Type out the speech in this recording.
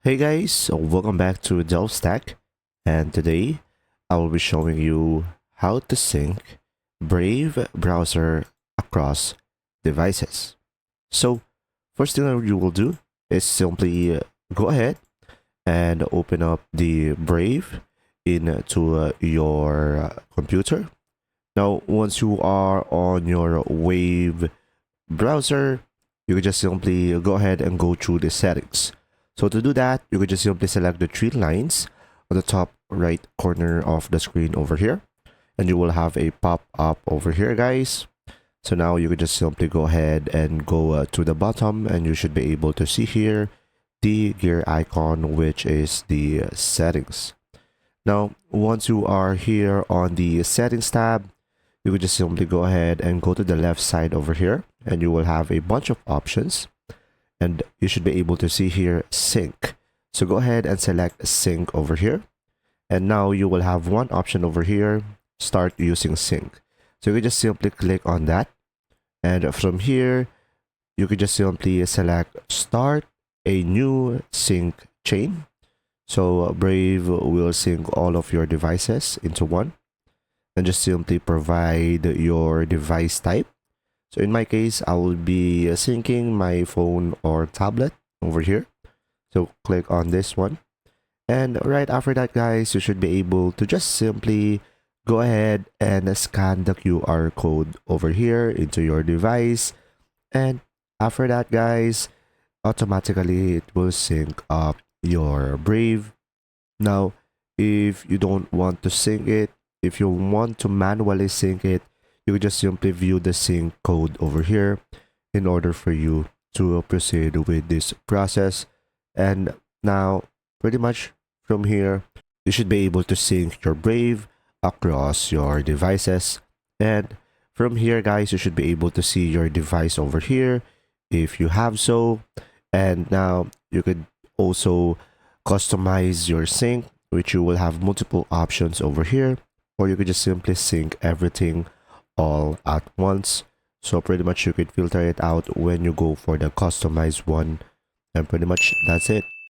Hey guys, welcome back to Delve Stack, and today I will be showing you how to sync Brave browser across devices. So first thing that you will do is simply go ahead and open up the Brave into your computer. Now once you are on your Wave browser, you can just simply go ahead and go through the settings. So to do that, you could just simply select the three lines on the top right corner of the screen over here. And you will have a pop-up over here, guys. So now you could just simply go ahead and go to the bottom, and you should be able to see here the gear icon, which is the settings. Now, once you are here on the settings tab, you could just simply go ahead and go to the left side over here, and you will have a bunch of options, and you should be able to see here sync. So go ahead and select sync over here, and now you will have one option over here, start using sync. So you can just simply click on that, and from here you could just simply select start a new sync chain. So Brave will sync all of your devices into one, and just simply provide your device type. So in my case, I will be syncing my phone or tablet over here. So click on this one. And right after that, guys, you should be able to just simply go ahead and scan the QR code over here into your device. And after that, guys, automatically it will sync up your Brave. Now, if you don't want to sync it, if you want to manually sync it, you just simply view the sync code over here in order for you to proceed with this process. And now, pretty much from here, you should be able to sync your Brave across your devices. And from here, guys, you should be able to see your device over here if you have so. And now you could also customize your sync, which you will have multiple options over here, or you could just simply sync everything all at once. So pretty much you could filter it out when you go for the customized one, and pretty much that's it.